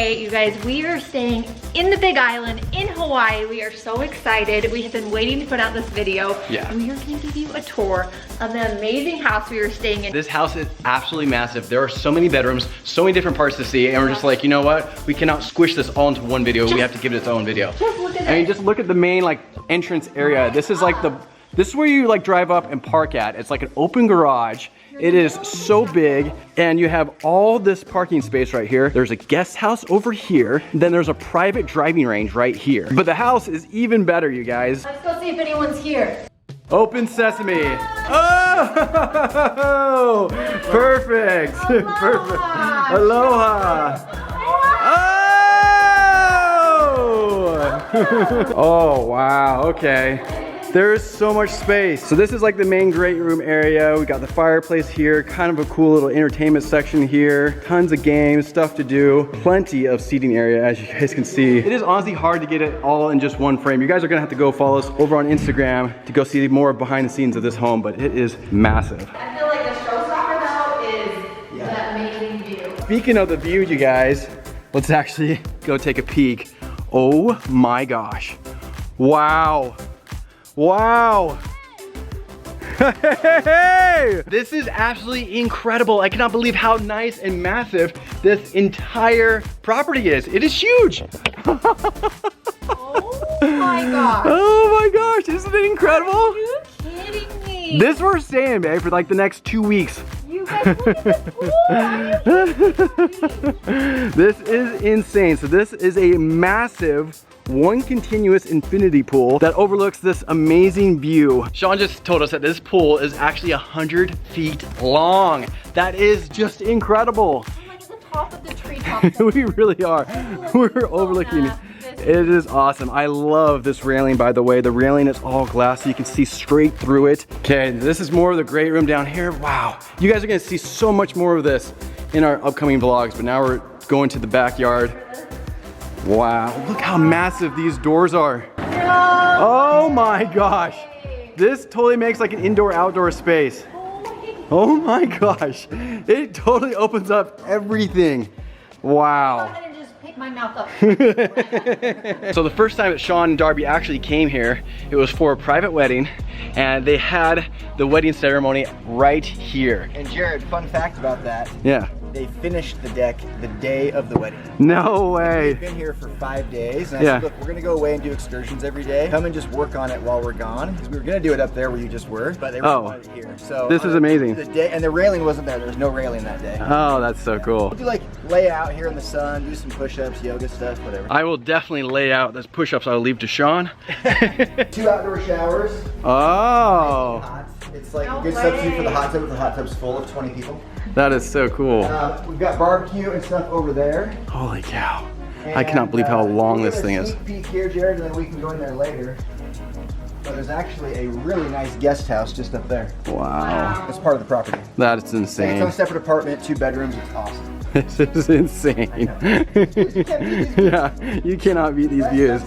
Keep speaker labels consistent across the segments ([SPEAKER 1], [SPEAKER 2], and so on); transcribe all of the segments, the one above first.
[SPEAKER 1] today, you guys, we are staying in the Big Island in Hawaii. We are so excited. We have been waiting to put out this video.
[SPEAKER 2] Yeah.
[SPEAKER 1] We are gonna give you a tour of the amazing house we are staying in.
[SPEAKER 2] This house is absolutely massive. There are so many bedrooms, so many different parts to see, and we're just like, you know what? We cannot squish this all into one video. We have to give it its own video.
[SPEAKER 1] Just look at
[SPEAKER 2] I mean, just look at the main like entrance area. This is like this is where you like drive up and park at. It's like an open garage. It is so big, and you have all this parking space right here. There's a guest house over here. Then there's a private driving range right here. But the house is even better, you guys.
[SPEAKER 1] Let's go see if anyone's here.
[SPEAKER 2] Open sesame. Oh, perfect.
[SPEAKER 1] Aloha.
[SPEAKER 2] Perfect. Aloha. Oh. Oh, wow, okay. There is so much space. So this is like the main great room area. We got the fireplace here, kind of a cool little entertainment section here. Tons of games, stuff to do. Plenty of seating area, as you guys can see. It is honestly hard to get it all in just one frame. You guys are gonna have to go follow us over on Instagram to go see more behind the scenes of this home, but it is massive.
[SPEAKER 1] I feel like the showstopper though is that amazing view.
[SPEAKER 2] Speaking of the view, you guys, let's actually go take a peek. Oh my gosh. Wow. Wow. Hey! This is absolutely incredible. I cannot believe how nice and massive this entire property is. It is huge.
[SPEAKER 1] Oh my gosh.
[SPEAKER 2] Oh my gosh, isn't it incredible?
[SPEAKER 1] Are you kidding me?
[SPEAKER 2] This we're staying, babe, for like the next 2 weeks.
[SPEAKER 1] You guys, look at this pool. Are you kidding me?
[SPEAKER 2] This is insane. So this is a massive one continuous infinity pool that overlooks this amazing view. Sean just told us that this pool is actually 100 feet long. That is just incredible.
[SPEAKER 1] I'm like at the top of the treetop.
[SPEAKER 2] We really are. We're overlooking. It is awesome. I love this railing, by the way. The railing is all glass, so you can see straight through it. Okay, this is more of the great room down here. Wow. You guys are gonna see so much more of this in our upcoming vlogs, but now we're going to the backyard. Wow, look how massive these doors are. Oh my gosh. This totally makes like an indoor-outdoor space. Oh my gosh. It totally opens up everything. Wow.
[SPEAKER 1] My mouth up.
[SPEAKER 2] So the first time that Sean and Darby actually came here, it was for a private wedding, and they had the wedding ceremony right here.
[SPEAKER 3] And Jared, fun fact about that.
[SPEAKER 2] Yeah.
[SPEAKER 3] They finished the deck the day of the wedding.
[SPEAKER 2] No way.
[SPEAKER 3] We've been here for 5 days, and I
[SPEAKER 2] Yeah.
[SPEAKER 3] said, look, we're gonna go away and do excursions every day. Come and just work on it while we're gone. Because we were gonna do it up there where you just were, but they wanted it here. So
[SPEAKER 2] this is amazing.
[SPEAKER 3] The day, and the railing wasn't there. There was no railing that day.
[SPEAKER 2] Oh, that's so cool.
[SPEAKER 3] We'll do like lay out here in the sun, do some push-ups, yoga stuff, whatever.
[SPEAKER 2] I will definitely lay out those push-ups I'll leave to Sean.
[SPEAKER 3] 2 outdoor showers.
[SPEAKER 2] Oh.
[SPEAKER 3] Hot. It's like a good substitute for the hot tub. The hot tub's full of 20 people.
[SPEAKER 2] That is so cool.
[SPEAKER 3] We've got barbecue and stuff over there.
[SPEAKER 2] Holy cow. I cannot believe how long this thing is.
[SPEAKER 3] Sneak peek here, Jared, and then we can go in there later. But there's actually a really nice guest house just up there.
[SPEAKER 2] Wow.
[SPEAKER 3] It's part of the property.
[SPEAKER 2] That is
[SPEAKER 3] It's
[SPEAKER 2] insane.
[SPEAKER 3] a separate apartment, 2 bedrooms. It's awesome.
[SPEAKER 2] This is insane. Yeah, you cannot beat these views.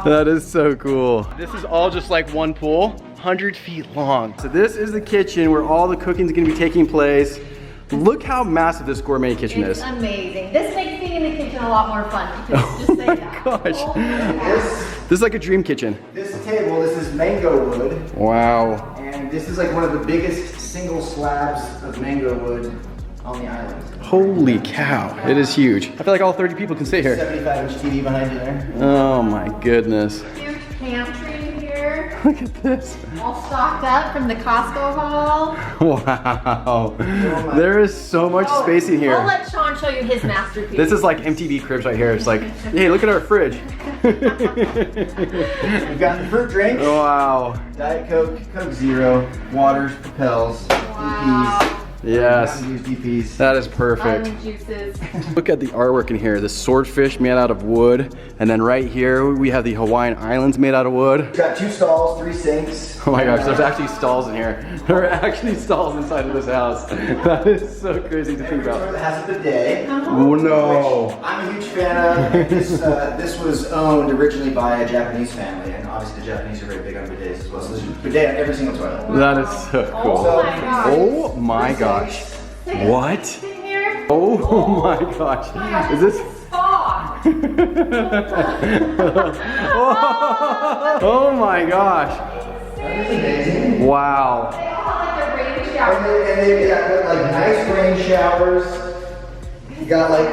[SPEAKER 2] That is so cool. This is all just like one pool, 100 feet long. So this is the kitchen where all the cooking is going to be taking place. Look how massive this gourmet kitchen
[SPEAKER 1] It's
[SPEAKER 2] is.
[SPEAKER 1] amazing. This makes being in the kitchen a lot more fun. Just say that.
[SPEAKER 2] Gosh. This is like a dream kitchen.
[SPEAKER 3] This table, this is mango wood.
[SPEAKER 2] Wow.
[SPEAKER 3] And this is like one of the biggest single slabs of mango wood on the island.
[SPEAKER 2] Holy cow, it is huge. I feel like all 30 people can sit here.
[SPEAKER 3] 75-inch TV behind you there.
[SPEAKER 2] Oh my goodness.
[SPEAKER 1] Huge pantry here.
[SPEAKER 2] Look at this.
[SPEAKER 1] All stocked up from the Costco haul.
[SPEAKER 2] Wow. There is so much space in here.
[SPEAKER 1] I'll let Sean show you his masterpiece.
[SPEAKER 2] This is like MTV Cribs right here. It's like, hey, look at our fridge.
[SPEAKER 3] We've got the fruit drinks.
[SPEAKER 2] Wow.
[SPEAKER 3] Diet Coke, Coke Zero, waters, Propels, DPs.
[SPEAKER 2] Yes.
[SPEAKER 3] DPs.
[SPEAKER 2] That is perfect.
[SPEAKER 1] Juices.
[SPEAKER 2] Look at the artwork in here. The swordfish made out of wood. And then right here, we have the Hawaiian Islands made out of wood.
[SPEAKER 3] We've got 2 stalls, 3 sinks.
[SPEAKER 2] Oh my gosh, there's actually stalls in here. There are actually stalls inside of this house. That is so crazy to think
[SPEAKER 3] It
[SPEAKER 2] about.
[SPEAKER 3] has a bidet.
[SPEAKER 2] Oh no.
[SPEAKER 3] Which I'm a huge fan of. This was owned originally by a Japanese family, and obviously the Japanese are very big on bidets as well. So there's a bidet on every single toilet.
[SPEAKER 2] That is so cool.
[SPEAKER 1] Oh my gosh.
[SPEAKER 2] Oh my gosh. What?
[SPEAKER 1] In here.
[SPEAKER 2] Oh my gosh. Is this?
[SPEAKER 1] Spa.
[SPEAKER 2] Oh my gosh. Wow.
[SPEAKER 1] They all have like their rain showers.
[SPEAKER 3] And they got like nice rain showers. You got like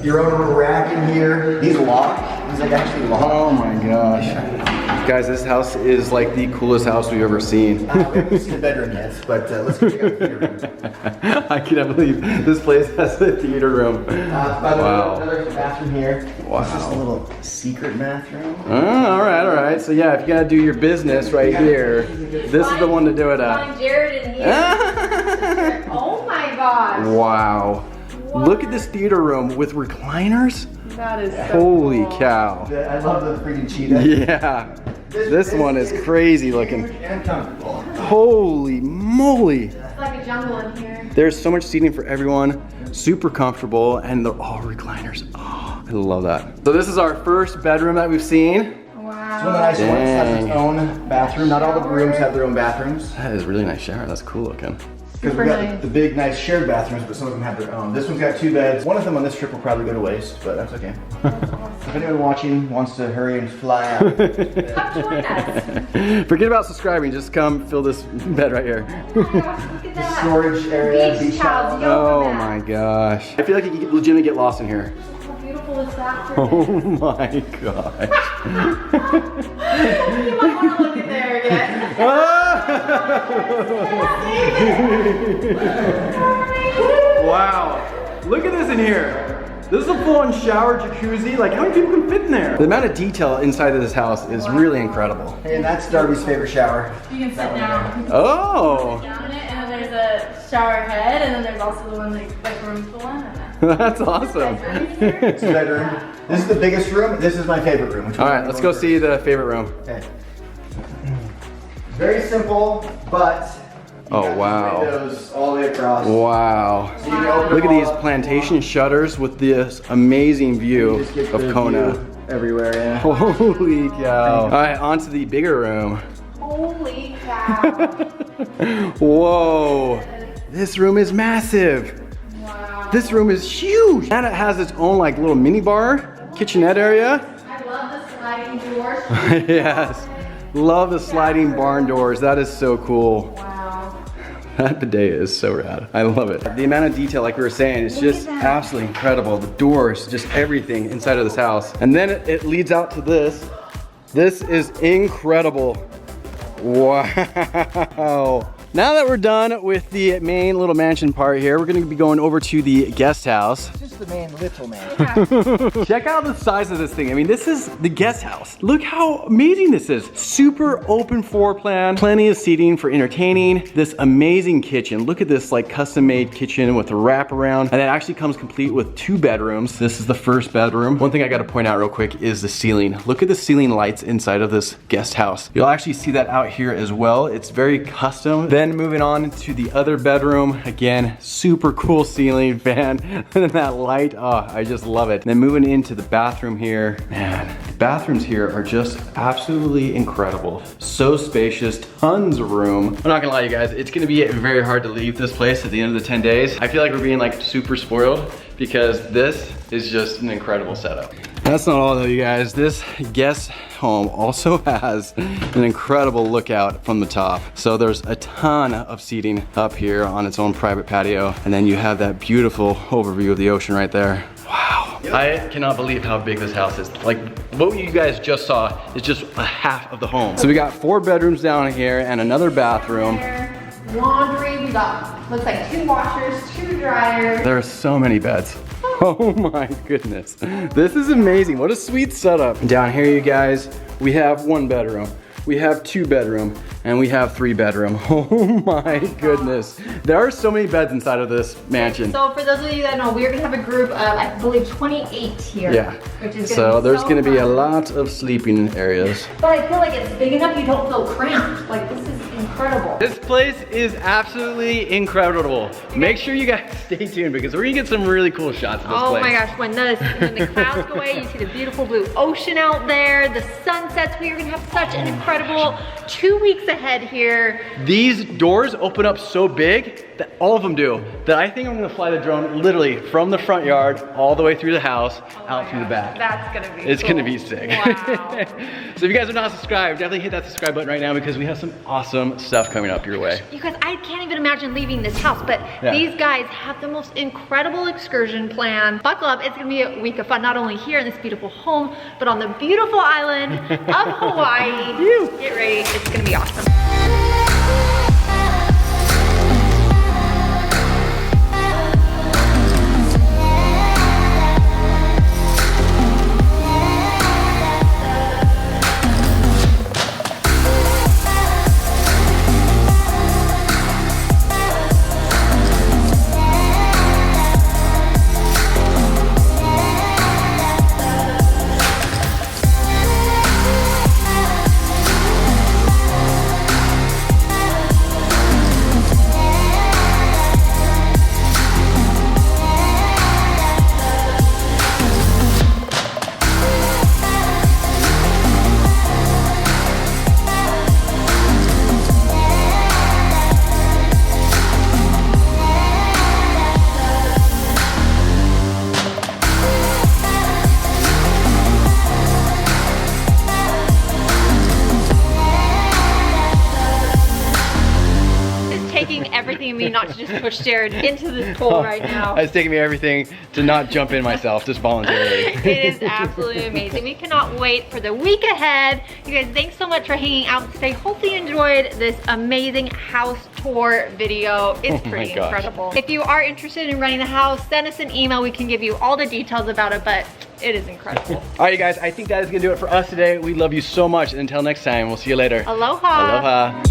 [SPEAKER 3] your own little rack in here. These lock. These like actually lock.
[SPEAKER 2] Oh my gosh. Guys, this house is like the coolest house we've ever seen.
[SPEAKER 3] We haven't seen the bedroom yet, but let's go check out the theater room.
[SPEAKER 2] I cannot believe this place has a theater room.
[SPEAKER 3] By the way, another bathroom here.
[SPEAKER 2] Wow.
[SPEAKER 3] This is just a little secret bathroom.
[SPEAKER 2] All right. So yeah, if you gotta do your business right here, this is the one to do it at.
[SPEAKER 1] Find Jared in here. Oh my gosh.
[SPEAKER 2] Wow. Look at this theater room with recliners.
[SPEAKER 1] That is so
[SPEAKER 2] Holy
[SPEAKER 1] cool.
[SPEAKER 2] cow.
[SPEAKER 3] I love the freaking cheetah.
[SPEAKER 2] Yeah. This one is crazy looking.
[SPEAKER 3] And comfortable.
[SPEAKER 2] Holy moly.
[SPEAKER 1] It's like a jungle in here.
[SPEAKER 2] There's so much seating for everyone. Super comfortable, and they're all recliners. Oh, I love that. So this is our first bedroom that we've seen.
[SPEAKER 3] It's one of the nice ones. It has its own bathroom. Not all the rooms have their own bathrooms.
[SPEAKER 2] That is a really nice shower. That's cool looking.
[SPEAKER 3] Because we got the big, nice shared bathrooms, but some of them have their own. This one's got 2 beds. One of them on this trip will probably go to waste, but that's okay. If anyone watching wants to hurry and fly out.
[SPEAKER 1] Come join us.
[SPEAKER 2] Forget about subscribing. Just come fill this bed right here.
[SPEAKER 1] Oh my gosh, look at that.
[SPEAKER 3] Storage area,
[SPEAKER 1] Beach
[SPEAKER 3] beach
[SPEAKER 1] towels,
[SPEAKER 3] towel.
[SPEAKER 2] Oh
[SPEAKER 1] yoga
[SPEAKER 2] my
[SPEAKER 1] mat.
[SPEAKER 2] gosh. I feel like you could legitimately get lost in here.
[SPEAKER 1] How beautiful this bathroom is.
[SPEAKER 2] Oh my gosh.
[SPEAKER 1] You might want to look in there again.
[SPEAKER 2] Wow. Look at this in here. This is a full-on shower, jacuzzi. Like, how many people can fit in there? The amount of detail inside of this house is really incredible.
[SPEAKER 3] And that's Darby's favorite shower.
[SPEAKER 4] You can sit down.
[SPEAKER 2] Oh,
[SPEAKER 4] Down in it, and then there's a shower head, and then there's also the one like room full one.
[SPEAKER 2] that's awesome.
[SPEAKER 3] This is the bedroom. This is the biggest room. This is my favorite room.
[SPEAKER 2] All right, let's go see the favorite room.
[SPEAKER 3] Okay. Very simple, but you
[SPEAKER 2] Oh,
[SPEAKER 3] got these
[SPEAKER 2] wow.
[SPEAKER 3] windows all the way across.
[SPEAKER 2] Wow.
[SPEAKER 3] So you can open
[SPEAKER 2] Look at
[SPEAKER 3] them
[SPEAKER 2] these
[SPEAKER 3] all up.
[SPEAKER 2] plantation shutters with this amazing
[SPEAKER 3] You
[SPEAKER 2] view
[SPEAKER 3] just get
[SPEAKER 2] of
[SPEAKER 3] the
[SPEAKER 2] Kona.
[SPEAKER 3] view everywhere, yeah.
[SPEAKER 2] Holy cow. All right, on to the bigger room.
[SPEAKER 1] Holy cow.
[SPEAKER 2] Whoa. This room is massive.
[SPEAKER 1] Wow.
[SPEAKER 2] This room is huge. And it has its own like little mini bar, kitchenette area.
[SPEAKER 1] I love the sliding doors.
[SPEAKER 2] Yes. Love the sliding barn doors. That is so cool.
[SPEAKER 1] Wow.
[SPEAKER 2] That bidet is so rad. I love it. The amount of detail, like we were saying, is just absolutely incredible. The doors, just everything inside of this house. And then it leads out to this. This is incredible. Wow. Now that we're done with the main little mansion part here, we're gonna be going over to the guest house.
[SPEAKER 3] Just the main little man.
[SPEAKER 2] Check out the size of this thing. I mean, this is the guest house. Look how amazing this is. Super open floor plan, plenty of seating for entertaining. This amazing kitchen. Look at this like custom made kitchen with a wraparound. And it actually comes complete with 2 bedrooms. This is the first bedroom. One thing I gotta point out real quick is the ceiling. Look at the ceiling lights inside of this guest house. You'll actually see that out here as well. It's very custom. Then moving on to the other bedroom. Again, super cool ceiling fan. And that light, oh, I just love it. Then moving into the bathroom here, man, the bathrooms here are just absolutely incredible. So spacious, tons of room. I'm not gonna lie, you guys, it's gonna be very hard to leave this place at the end of the 10 days. I feel like we're being like super spoiled because this is just an incredible setup. That's not all though, you guys. This guest home also has an incredible lookout from the top. So there's a ton of seating up here on its own private patio. And then you have that beautiful overview of the ocean right there. Wow. I cannot believe how big this house is. Like what you guys just saw is just a half of the home. So we got 4 bedrooms down here and another bathroom.
[SPEAKER 1] Laundry, we got, looks like 2 washers, 2 dryers.
[SPEAKER 2] There are so many beds. Oh my goodness. This is amazing. What a sweet setup. Down here, you guys, we have 1 bedroom. We have 2 bedroom, and we have 3 bedroom. Oh my goodness. There are so many beds inside of this mansion.
[SPEAKER 1] So for those of you that know, we're gonna have a group of, I believe, 28 here.
[SPEAKER 2] Yeah.
[SPEAKER 1] Which is
[SPEAKER 2] So there's gonna be a
[SPEAKER 1] fun.
[SPEAKER 2] lot of sleeping areas.
[SPEAKER 1] But I feel like it's big enough you don't feel cramped. Like this is incredible.
[SPEAKER 2] This place is absolutely incredible. Make sure you guys stay tuned because we're gonna get some really cool shots of this
[SPEAKER 1] Oh
[SPEAKER 2] place.
[SPEAKER 1] my gosh, when the clouds go away, you see the beautiful blue ocean out there, the sunsets. We are gonna have such an incredible 2 weeks ahead here.
[SPEAKER 2] These doors open up so big that all of them do, that I think I'm gonna fly the drone literally from the front yard all the way through the house, out through the back.
[SPEAKER 1] That's gonna be
[SPEAKER 2] It's
[SPEAKER 1] cool.
[SPEAKER 2] gonna be sick.
[SPEAKER 1] Wow.
[SPEAKER 2] So if you guys are not subscribed, definitely hit that subscribe button right now because we have some awesome stuff coming up your way.
[SPEAKER 1] You guys, I can't even imagine leaving this house, but
[SPEAKER 2] Yeah.
[SPEAKER 1] these guys have the most incredible excursion plan. Buckle up, it's gonna be a week of fun, not only here in this beautiful home, but on the beautiful island of Hawaii. Get ready, it's gonna be awesome. Everything in me not to just push Jared into this pool right now.
[SPEAKER 2] It's taking me everything to not jump in myself just voluntarily.
[SPEAKER 1] It is absolutely amazing. We cannot wait for the week ahead. You guys, thanks so much for hanging out today. Hopefully you enjoyed this amazing house tour video. It's pretty incredible. If you are interested in renting the house, send us an email. We can give you all the details about it, but it is incredible.
[SPEAKER 2] All right, you guys, I think that is gonna do it for us today. We love you so much. And until next time, we'll see you later.
[SPEAKER 1] Aloha. Aloha.